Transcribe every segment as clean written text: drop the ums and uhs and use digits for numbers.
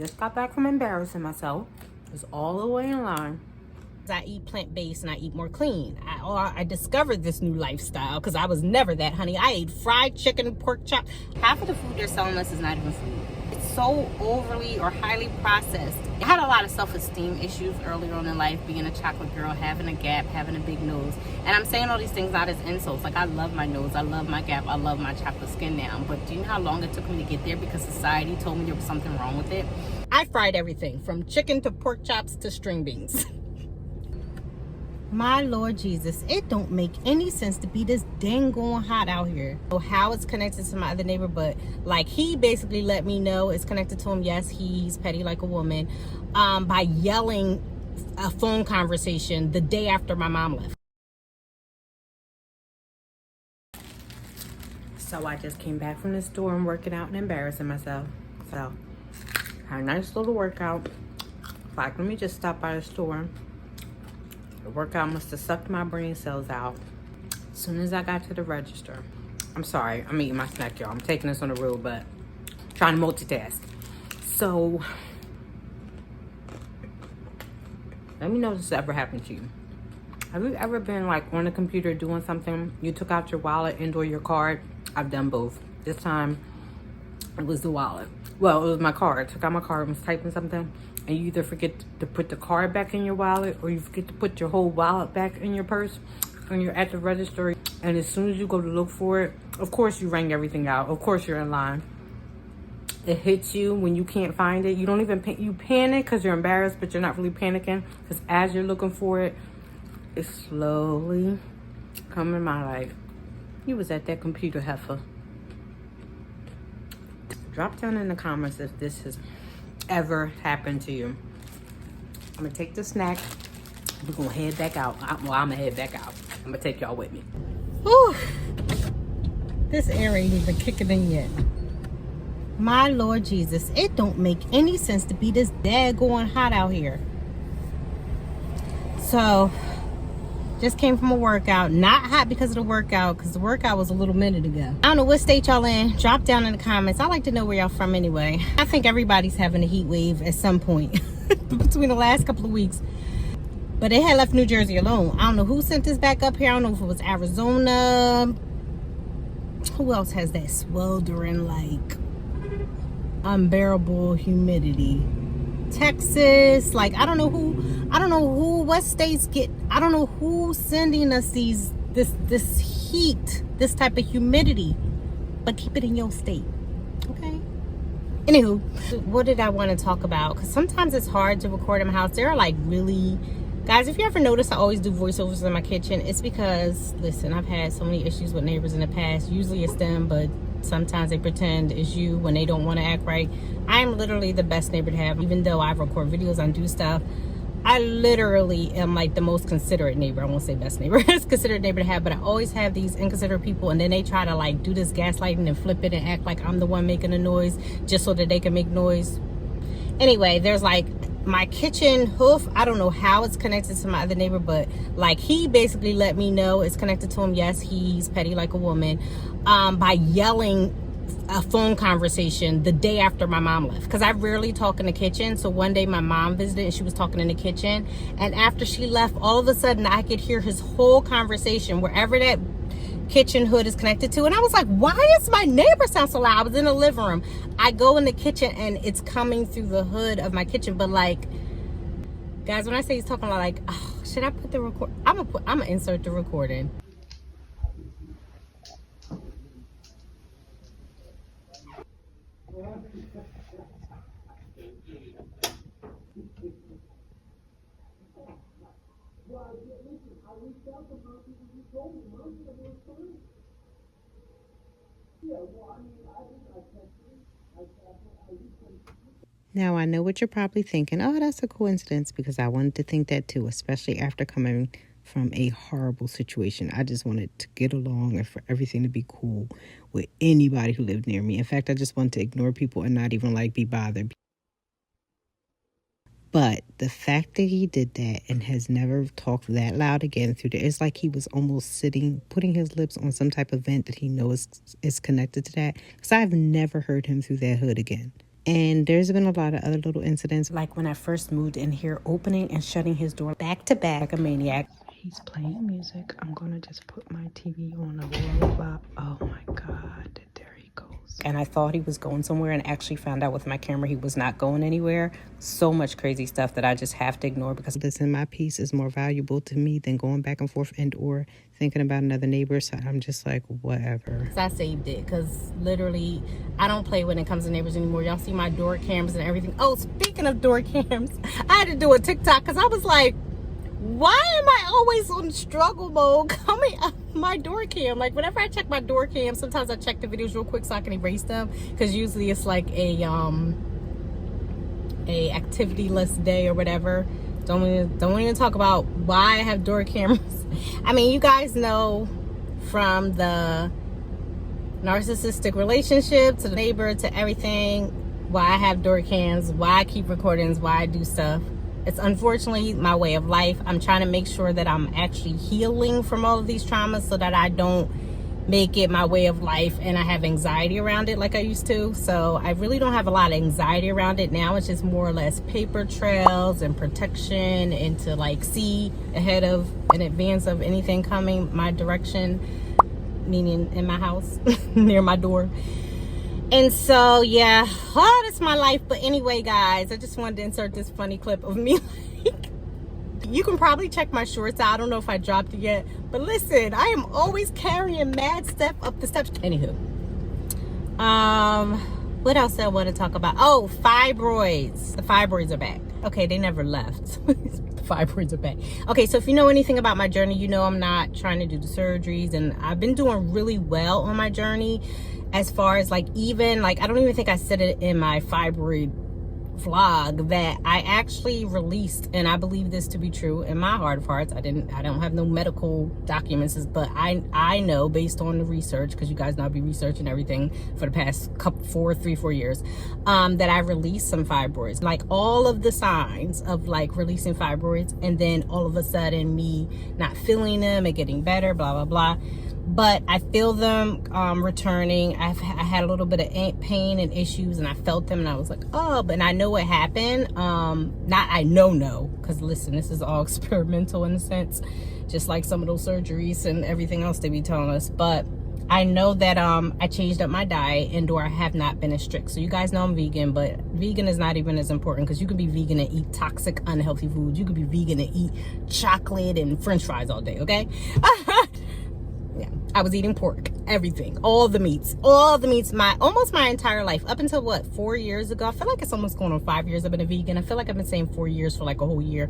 Just got back from embarrassing myself. It's all the way in line. I eat plant-based and I eat more clean. I discovered this new lifestyle because I was never that, honey. I ate fried chicken, pork chop. Half of the food they're selling us is not even food. It's so overly or highly processed. I had a lot of self-esteem issues earlier on in life, being a chocolate girl, having a gap, having a big nose. And I'm saying all these things not as insults. Like, I love my nose, I love my gap, I love my chocolate skin now. But do you know how long it took me to get there because society told me there was something wrong with it? I fried everything from chicken to pork chops to string beans. My Lord Jesus, it don't make any sense to be this dang going hot out here. So how it's connected to my other neighbor, but like he basically let me know it's connected to him. Yes, he's petty like a woman, by yelling a phone conversation the day after my mom left. So I just came back from the store and working out and embarrassing myself. So had a nice little workout. Like, let me just stop by the store. The workout must have sucked my brain cells out. As soon as I got to the register, I'm sorry, I'm eating my snack, y'all. I'm taking this on the road, but I'm trying to multitask. So, let me know if this ever happened to you. Have you ever been like on the computer doing something? You took out your wallet and or your card? I've done both. This time, it was the wallet. Well, it was my card. I took out my card and was typing something. And you either forget to put the card back in your wallet or you forget to put your whole wallet back in your purse when you're at the register. And as soon as you go to look for it, of course you rang everything out. Of course you're in line. It hits you when you can't find it. You don't even you panic because you're embarrassed, but you're not really panicking. Because as you're looking for it, it's slowly coming my life. You was at that computer, heifer. Drop down in the comments if this has ever happened to you. I'm gonna take the snack. We're gonna head back out. I'm gonna head back out. I'm gonna take y'all with me. Whew. This air ain't even kicking in yet. My Lord Jesus, it don't make any sense to be this daggone hot out here. So, just came from a workout. Not hot because of the workout, because the workout was a little minute ago. I don't know what state y'all in. Drop down in the comments. I like to know where y'all from anyway. I think everybody's having a heat wave at some point between the last couple of weeks. But it had left New Jersey alone. I don't know who sent this back up here. I don't know if it was Arizona. Who else has that sweltering, like, unbearable humidity? Texas, like, I don't know what states I don't know who's sending us this heat, this type of humidity, but keep it in your state, okay? Anywho, what did I want to talk about? Because sometimes it's hard to record in my house. There are like really, guys, if you ever notice I always do voiceovers in my kitchen, it's because, listen, I've had so many issues with neighbors in the past. Usually it's them, but sometimes they pretend it's you when they don't want to act right. I'm literally the best neighbor to have. Even though I record videos and do stuff, I literally am like the most considerate neighbor. I won't say best neighbor. It's considerate neighbor to have, but I always have these inconsiderate people, and then they try to like do this gaslighting and flip it and act like I'm the one making the noise just so that they can make noise. Anyway, there's like my kitchen hoof. I don't know how it's connected to my other neighbor, but like he basically let me know it's connected to him. Yes, he's petty like a woman, by yelling a phone conversation the day after my mom left, because I rarely talk in the kitchen. So one day my mom visited and she was talking in the kitchen, and after she left, all of a sudden I could hear his whole conversation wherever that kitchen hood is connected to. And I was like, why does my neighbor sound so loud? I was in the living room. I go in the kitchen and it's coming through the hood of my kitchen. But like, guys, when I say he's talking like, oh, should I put the record? I'm gonna insert the recording. Now, I know what you're probably thinking. Oh, that's a coincidence, because I wanted to think that too, especially after coming from a horrible situation. I just wanted to get along and for everything to be cool with anybody who lived near me. In fact, I just wanted to ignore people and not even like be bothered. But the fact that he did that and has never talked that loud again through it's like he was almost sitting, putting his lips on some type of vent that he knows is connected to that. Because I've never heard him through that hood again. And there's been a lot of other little incidents, like when I first moved in here, opening and shutting his door back to back like a maniac. He's playing music. I'm gonna just put my TV on a roll up. Oh my God, there he goes. And I thought he was going somewhere, and actually found out with my camera he was not going anywhere. So much crazy stuff that I just have to ignore, because listen, my peace is more valuable to me than going back and forth and or thinking about another neighbor. So I'm just like, whatever. I saved it because literally I don't play when it comes to neighbors anymore. Y'all see my door cams and everything. Oh, speaking of door cams, I had to do a TikTok because I was like, why am I always on struggle mode coming up my door cam? Like whenever I check my door cam, sometimes I check the videos real quick so I can erase them, because usually it's like a activity less day or whatever. Don't even talk about why I have door cameras. I mean, you guys know, from the narcissistic relationship to the neighbor to everything, why I have door cams, why I keep recordings, why I do stuff. It's unfortunately my way of life. I'm trying to make sure that I'm actually healing from all of these traumas so that I don't make it my way of life and I have anxiety around it like I used to. So I really don't have a lot of anxiety around it now. It's just more or less paper trails and protection, and to like see ahead of, in advance of anything coming my direction, meaning in my house near my door. And so yeah, oh, that's my life. But anyway, guys, I just wanted to insert this funny clip of me. You can probably check my shorts out. I don't know if I dropped it yet, but listen, I am always carrying mad stuff up the steps. Anywho, what else I want to talk about? Oh, fibroids. The fibroids are back. Okay, they never left. The fibroids are back. Okay, so if you know anything about my journey, you know I'm not trying to do the surgeries, and I've been doing really well on my journey. As far as like, even like, I don't even think I said it in my fibroid vlog, that I actually released, and I believe this to be true in my heart of hearts. I don't have no medical documents, but I know based on the research, because you guys know I've been researching everything for the past 3-4 years, that I released some fibroids, like all of the signs of like releasing fibroids, and then all of a sudden me not feeling them and getting better, blah blah blah. But I feel them returning. I had a little bit of pain and issues, and I felt them, and I was like, oh, but I know what happened. Because listen, this is all experimental in a sense, just like some of those surgeries and everything else they be telling us. But I know that I changed up my diet, and or I have not been as strict. So you guys know I'm vegan, but vegan is not even as important, because you can be vegan and eat toxic, unhealthy foods. You could be vegan and eat chocolate and French fries all day, okay? Yeah, I was eating pork, everything, all the meats, almost my entire life, up until what, 4 years ago. I feel like it's almost going on 5 years I've been a vegan. I feel like I've been saying 4 years for like a whole year.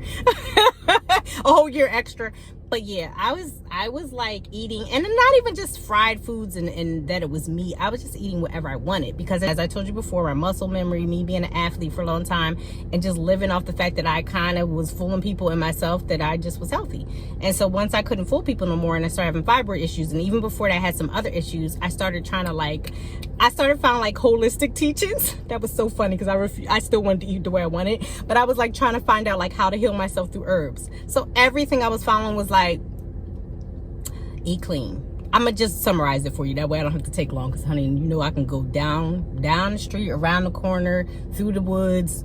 A whole year extra. But yeah, I was like eating, and not even just fried foods and that it was meat. I was just eating whatever I wanted, because as I told you before, my muscle memory, me being an athlete for a long time, and just living off the fact that I kind of was fooling people and myself that I just was healthy. And so once I couldn't fool people no more, and I started having fibroid issues, and even before that I had some other issues, I started trying to I started finding like holistic teachings. That was so funny, because I still wanted to eat the way I wanted, but I was like trying to find out like how to heal myself through herbs. So everything I was following was like, eat clean. I'm gonna just summarize it for you, that way I don't have to take long, because honey, you know I can go down the street, around the corner, through the woods,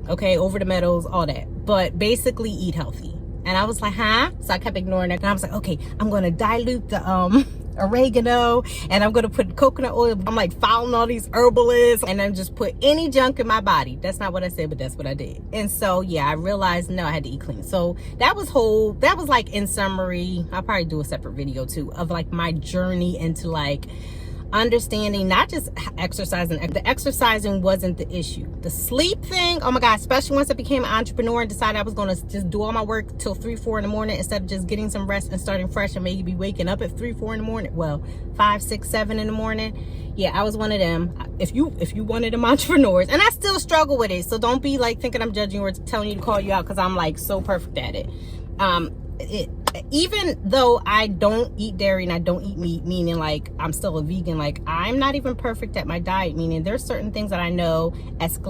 okay, over the meadows, all that. But basically eat healthy. And I was like, huh? So I kept ignoring it, and I was like, okay, I'm gonna dilute the oregano, and I'm gonna put coconut oil. I'm like following all these herbalists, and then just put any junk in my body. That's not what I said, but that's what I did. And so yeah, I realized no, I had to eat clean. So that was like, in summary, I'll probably do a separate video too, of like my journey into like understanding not just exercising. The exercising wasn't the issue. The sleep thing, oh my God, especially once I became an entrepreneur and decided I was going to just do all my work till 3-4 in the morning, instead of just getting some rest and starting fresh, and maybe waking up at 3-4 in the morning. Well, 5, 6, 7 in the morning. Yeah, I was one of them. If you one of them entrepreneurs, and I still struggle with it, so don't be like thinking I'm judging you or telling you to call you out, because I'm like so perfect at it. Even though I don't eat dairy and I don't eat meat, meaning like I'm still a vegan, like I'm not even perfect at my diet, meaning there's certain things that I know set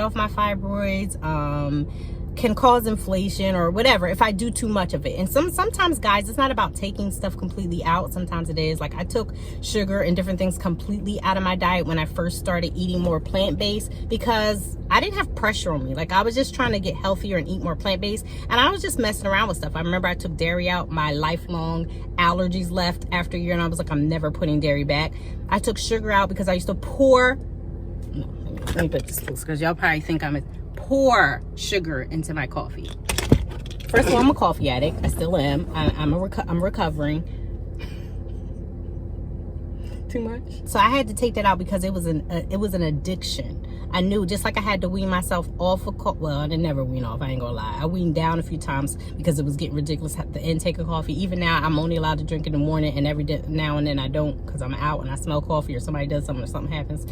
off my fibroids, can cause inflation or whatever if I do too much of it. And sometimes, guys, it's not about taking stuff completely out. Sometimes it is. Like, I took sugar and different things completely out of my diet when I first started eating more plant-based, because I didn't have pressure on me. Like, I was just trying to get healthier and eat more plant-based, and I was just messing around with stuff. I remember I took dairy out. My lifelong allergies left after a year, and I was like, I'm never putting dairy back. I took sugar out because I used to pour, no, let me put this close, because y'all probably think pour sugar into my coffee. First of all, I'm a coffee addict. I still am. I'm recovering. Too much. So I had to take that out because it was an addiction. I knew, just like I had to wean myself off of well, I didn't never wean off, I ain't gonna lie. I weaned down a few times because it was getting ridiculous, the intake of coffee. Even now, I'm only allowed to drink in the morning, and every day, now and then I don't, because I'm out and I smell coffee or somebody does something or something happens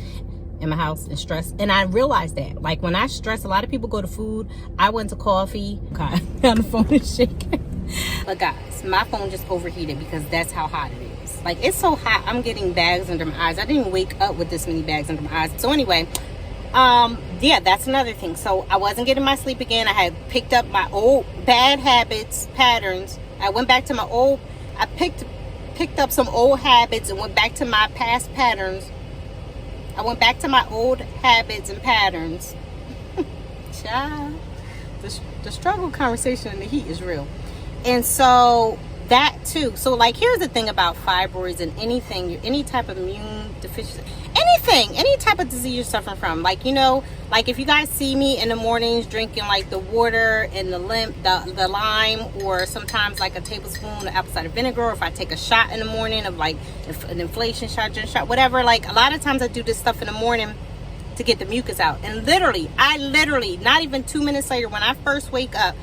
in my house and stress. And I realized that, like, when I stress, a lot of people go to food. I went to coffee. God, now the phone is shaking. But guys, my phone just overheated because that's how hot it is. Like, it's so hot, I'm getting bags under my eyes. I didn't even wake up with this many bags under my eyes. So anyway, yeah, that's another thing. So I wasn't getting my sleep again. I had picked up my old bad habits, patterns. I went back to my old, I picked up some old habits and went back to my past patterns. I went back to my old habits and patterns. Child, the struggle conversation in the heat is real. And so that too. So, like, here's the thing about fibroids and anything, any type of immune deficiency, anything, any type of disease you're suffering from. Like, you know, like if you guys see me in the mornings drinking like the water and the lime, or sometimes like a tablespoon of apple cider vinegar, or if I take a shot in the morning of like an inflation shot, gin shot, whatever. Like, a lot of times I do this stuff in the morning to get the mucus out. And I literally, not even 2 minutes later, when I first wake up,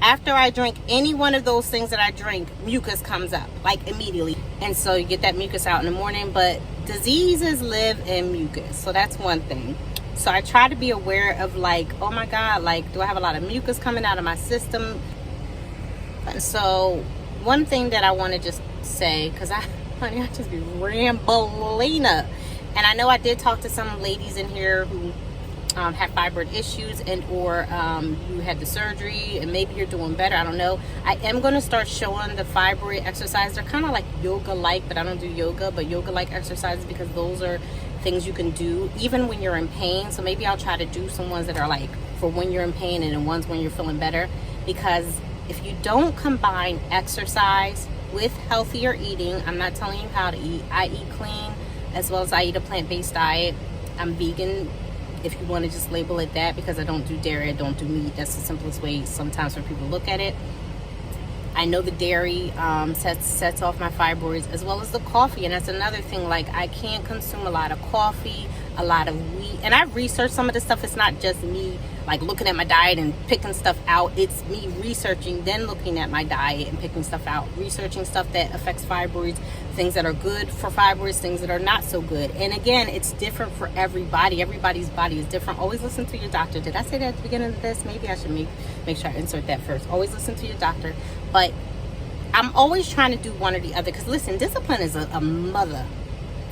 after I drink any one of those things that I drink, mucus comes up, like, immediately. And so you get that mucus out in the morning. But diseases live in mucus, so that's one thing. So I try to be aware of, like, oh my God, like, do I have a lot of mucus coming out of my system? And so one thing that I want to just say, because I just be rambling up. And I know I did talk to some ladies in here who have fibroid issues, and or you had the surgery and maybe you're doing better. I don't know. I am going to start showing the fibroid exercises. They're kind of like yoga-like, but I don't do yoga, but yoga-like exercises, because those are things you can do even when you're in pain. So maybe I'll try to do some ones that are like for when you're in pain, and then ones when you're feeling better. Because if you don't combine exercise with healthier eating, I'm not telling you how to eat. I eat clean, as well as I eat a plant-based diet. I'm vegan, if you want to just label it that, because I don't do dairy, I don't do meat. That's the simplest way sometimes for people to look at it. I know the dairy sets off my fibroids, as well as the coffee. And that's another thing. Like, I can't consume a lot of coffee, a lot of wheat. And I've researched some of this stuff. It's not just me like looking at my diet and picking stuff out. It's me researching, then looking at my diet and picking stuff out, researching stuff that affects fibroids, things that are good for fibroids, things that are not so good. And again, it's different for everybody. Everybody's body is different. Always listen to your doctor. Did I say that at the beginning of this? Maybe I should make sure I insert that first. Always listen to your doctor. But I'm always trying to do one or the other, because listen, discipline is a mother.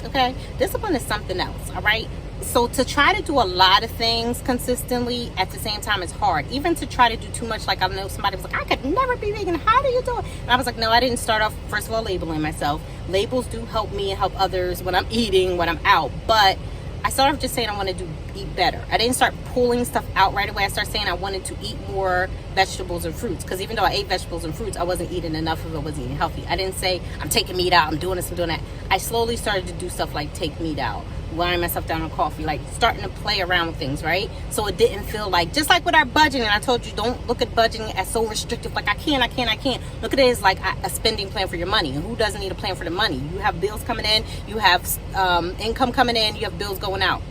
Okay, discipline is something else. All right. So to try to do a lot of things consistently at the same time is hard. Even to try to do too much. Like, I know somebody was like, I could never be vegan. How do you do it? And I was like, no, I didn't start off, first of all, labeling myself. Labels do help me and help others when I'm eating, when I'm out. But I started off just saying I wanted to eat better. I didn't start pulling stuff out right away. I started saying I wanted to eat more vegetables and fruits. Because even though I ate vegetables and fruits, I wasn't eating enough of it. I wasn't eating healthy. I didn't say I'm taking meat out, I'm doing this, I'm doing that. I slowly started to do stuff like take meat out, wiring myself down on coffee, like starting to play around with things, right? So it didn't feel like, just like with our budgeting, I told you, don't look at budgeting as so restrictive, like I can't. Look at it as like a spending plan for your money. And who doesn't need a plan for the money? You have bills coming in, you have income coming in, you have bills going out.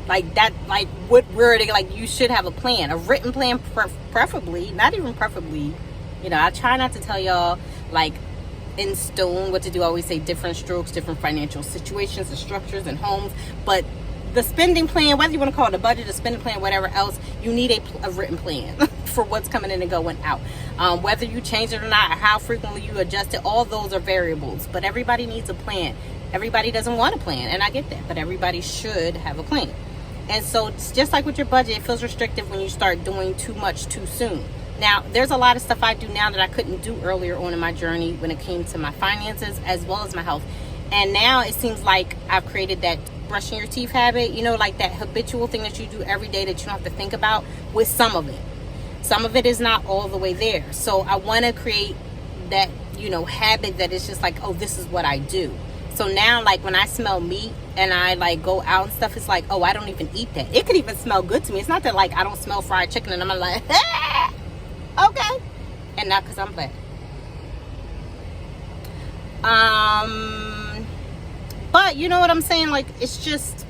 Like that, like what word, like you should have a plan, a written plan, preferably, not even preferably. You know, I try not to tell y'all like in stone what to do. I always say different strokes, different financial situations and structures and homes. But the spending plan, whether you want to call it a budget, a spending plan, whatever else, you need a written plan for what's coming in and going out. Whether you change it or not, or how frequently you adjust it, all those are variables. But everybody needs a plan. Everybody doesn't want a plan, and I get that. But everybody should have a plan. And so it's just like with your budget, it feels restrictive when you start doing too much too soon. Now, there's a lot of stuff I do now that I couldn't do earlier on in my journey when it came to my finances as well as my health. And now it seems like I've created that brushing your teeth habit, you know, like that habitual thing that you do every day that you don't have to think about, with some of it. Some of it is not all the way there. So I want to create that, you know, habit that is just like, oh, this is what I do. So now, like, when I smell meat and I like go out and stuff, it's like, oh, I don't even eat that. It could even smell good to me. It's not that like I don't smell fried chicken and I'm like, ah, okay. And not because I'm black. But you know what I'm saying? Like, it's just,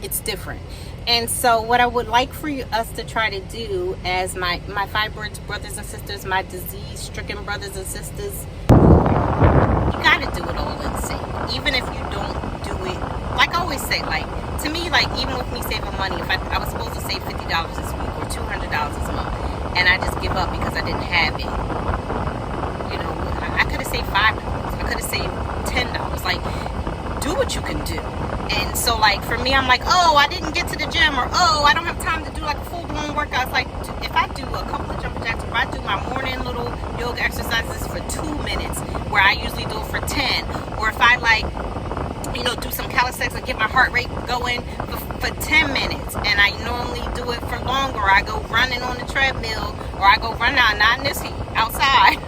it's different. And so what I would like for us to try to do as my fibroids brothers and sisters, my disease-stricken brothers and sisters, you gotta do it all in sync. Even if you don't do it, like I always say, like, to me, like, even with me saving money, if I was supposed to save $50 this week or $200 this month, and I just give up because I didn't have it, you know, I could have saved $5. I could have saved $10. Like, do what you can do. And so, like, for me, I'm like, oh, I didn't get to the gym, or oh, I don't have time to do like a full-blown workout. It's like, if I do a couple of jumping jacks, if I do my morning little yoga exercises for 2 minutes, where I usually do it for 10, or if I like, you know, do some calisthenics and get my heart rate going for 10 minutes, and I normally do it for longer, I go running on the treadmill, or I go running out, not in this heat, outside.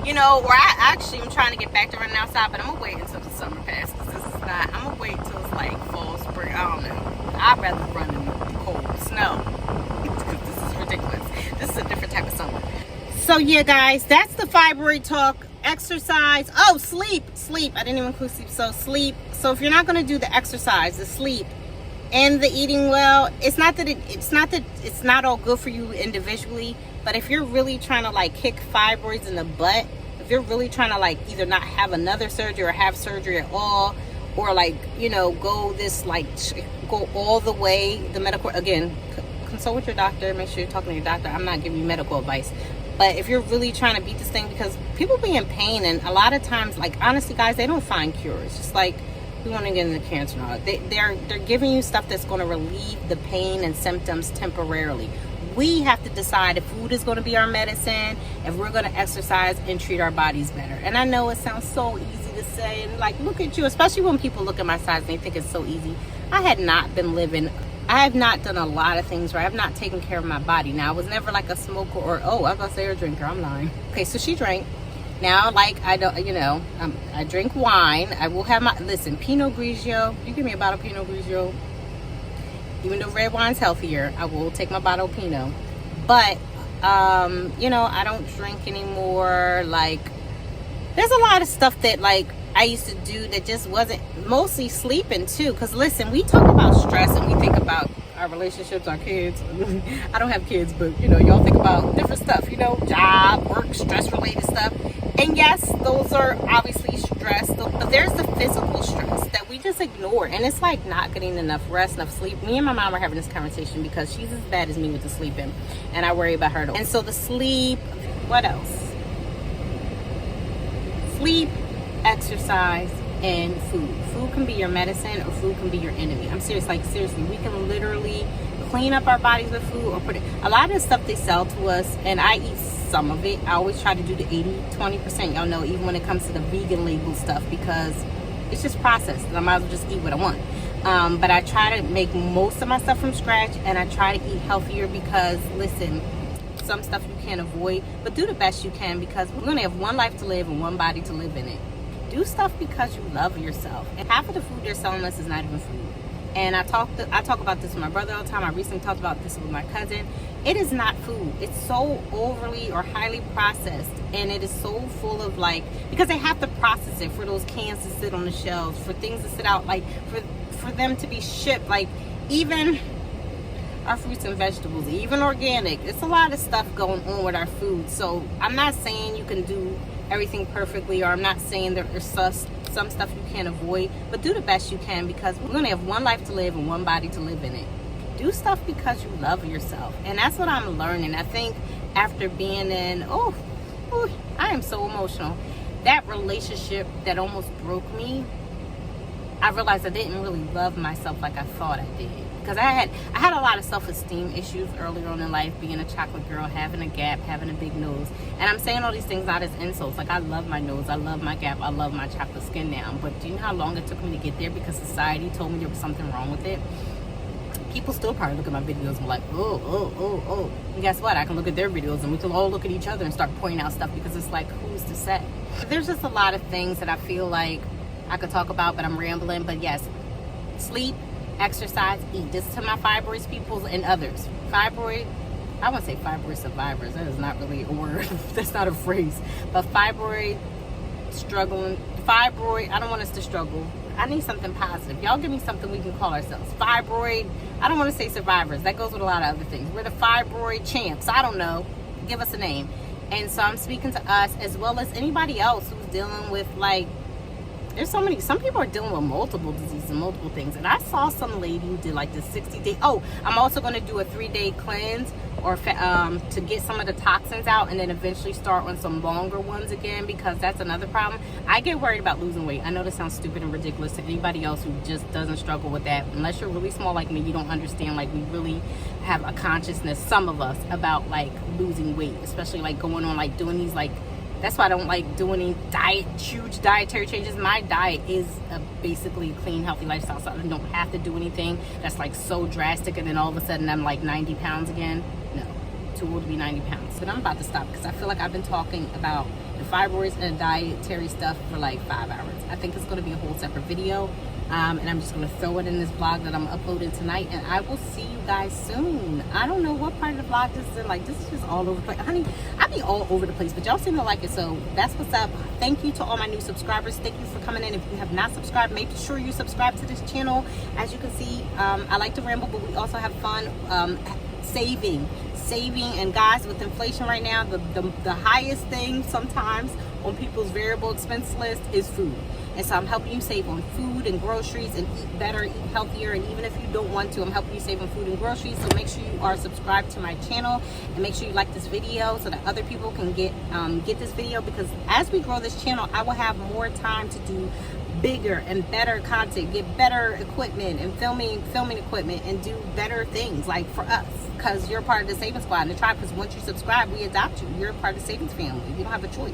You know, or I actually am trying to get back to running outside, but I'm gonna wait until the summer passes. I'm gonna wait till it's like fall, spring. I don't know. I'd rather run in the cold snow because this is ridiculous. This is a different type of summer. So yeah, guys, that's the fibroid talk. Exercise. Oh, sleep. I didn't even include sleep. So sleep. So if you're not gonna do the exercise, the sleep, and the eating well, it's not that it's not all good for you individually. But if you're really trying to like kick fibroids in the butt, if you're really trying to like either not have another surgery or have surgery at all, or like, you know, go all the way, the medical, again, consult with your doctor, make sure you're talking to your doctor. I'm not giving you medical advice. But if you're really trying to beat this thing, because people be in pain, and a lot of times, like, honestly, guys, they don't find cures. Just like we want to get into cancer and all. They're giving you stuff that's going to relieve the pain and symptoms temporarily. We have to decide if food is going to be our medicine, if we're going to exercise and treat our bodies better. And I know it sounds so easy to say, and like, look at you, especially when people look at my size and they think it's so easy. I have not done a lot of things right. I have not taken care of my body. Now, I was never like a smoker or, oh, I was going to say a drinker. I'm lying. Okay, so she drank. Now, like, I don't, you know, I drink wine. I will have listen, Pinot Grigio. You give me a bottle of Pinot Grigio. Even though red wine's healthier, I will take my bottle of Pinot. But, you know, I don't drink anymore. Like, there's a lot of stuff that, like, I used to do that just wasn't, mostly sleeping, too. Because, listen, we talk about stress and we think about our relationships, our kids. I don't have kids, but, you know, y'all think about different stuff, you know, job, work, stress-related stuff. And, yes, those are obviously stress. But there's the physical stress that we just ignore, and it's like not getting enough rest, enough sleep. Me and my mom are having this conversation because she's as bad as me with the sleeping, and I worry about her. And so the sleep, what else? Sleep, exercise, and food. Food can be your medicine, or food can be your enemy. I'm serious. Like, seriously, we can literally clean up our bodies with food, or put it. A lot of the stuff they sell to us, and I eat some of it. I always try to do the 80-20%. Y'all know, even when it comes to the vegan label stuff, because it's just processed, and I might as well just eat what I want. But I try to make most of my stuff from scratch, and I try to eat healthier because, listen, some stuff you can't avoid, but do the best you can, because we're going to have one life to live and one body to live in it. Do stuff because you love yourself. And half of the food they're selling us is not even food. And I talk about this with my brother all the time. I recently talked about this with my cousin. It is not food. It's so overly or highly processed, and it is so full of, like, because they have to process it for those cans to sit on the shelves, for things to sit out, like for them to be shipped, like even our fruits and vegetables, even organic. It's a lot of stuff going on with our food. So I'm not saying you can do everything perfectly, or I'm not saying there's some stuff you can't avoid, but do the best you can, because we're going to have one life to live and one body to live in it. Do stuff because you love yourself. And that's what I'm learning. I think after being in, I am so emotional, that relationship that almost broke me, I realized I didn't really love myself like I thought I did. Because I had a lot of self-esteem issues earlier on in life, being a chocolate girl, having a gap, having a big nose. And I'm saying all these things not as insults. Like, I love my nose, I love my gap, I love my chocolate skin now. But do you know how long it took me to get there? Because society told me there was something wrong with it. People still probably look at my videos and be like, oh. And guess what? I can look at their videos and we can all look at each other and start pointing out stuff, because it's like, who's to say? There's just a lot of things that I feel like I could talk about, but I'm rambling. But yes, sleep, exercise, eat. This is to my fibroids peoples and others. Fibroid, I wouldn't say fibroid survivors. That is not really a word. That's not a phrase. But fibroid, struggling. Fibroid, I don't want us to struggle. I need something positive. Y'all give me something we can call ourselves. Fibroid, I don't want to say survivors. That goes with a lot of other things. We're the fibroid champs. I don't know. Give us a name. And so I'm speaking to us as well as anybody else who's dealing with, like, there's some people are dealing with multiple diseases and multiple things. And I saw some lady who did like this 60-day. Oh, I'm also going to do a 3-day cleanse or to get some of the toxins out, and then eventually start on some longer ones again, because that's another problem. I get worried about losing weight. I know this sounds stupid and ridiculous to anybody else who just doesn't struggle with that. Unless you're really small like me, you don't understand, like, we really have a consciousness, some of us, about like losing weight, especially like going on, like doing these, like, that's why I don't like doing any huge dietary changes. My diet is basically a clean, healthy lifestyle, so I don't have to do anything that's like so drastic and then all of a sudden I'm like 90 pounds again. No, too old to be 90 pounds. But I'm about to stop, because I feel like I've been talking about the fibroids and the dietary stuff for like 5 hours. I think it's going to be a whole separate video. And I'm just going to throw it in this vlog that I'm uploading tonight, and I will see you guys soon. I don't know what part of the vlog this is in. Like, this is just all over the place. Honey, I be all over the place, but y'all seem to like it, so that's what's up. Thank you to all my new subscribers. Thank you for coming in. If you have not subscribed, make sure you subscribe to this channel. As you can see, I like to ramble, but we also have fun saving. And guys, with inflation right now, the highest thing sometimes on people's variable expense list is food. And so I'm helping you save on food and groceries and eat better, eat healthier. And even if you don't want to, I'm helping you save on food and groceries. So make sure you are subscribed to my channel, and make sure you like this video so that other people can get this video, because as we grow this channel, I will have more time to do bigger and better content, get better equipment and filming equipment, and do better things, like for us, because you're part of the savings squad and the tribe. Because once you subscribe, we adopt you. You're a part of the savings family. You don't have a choice.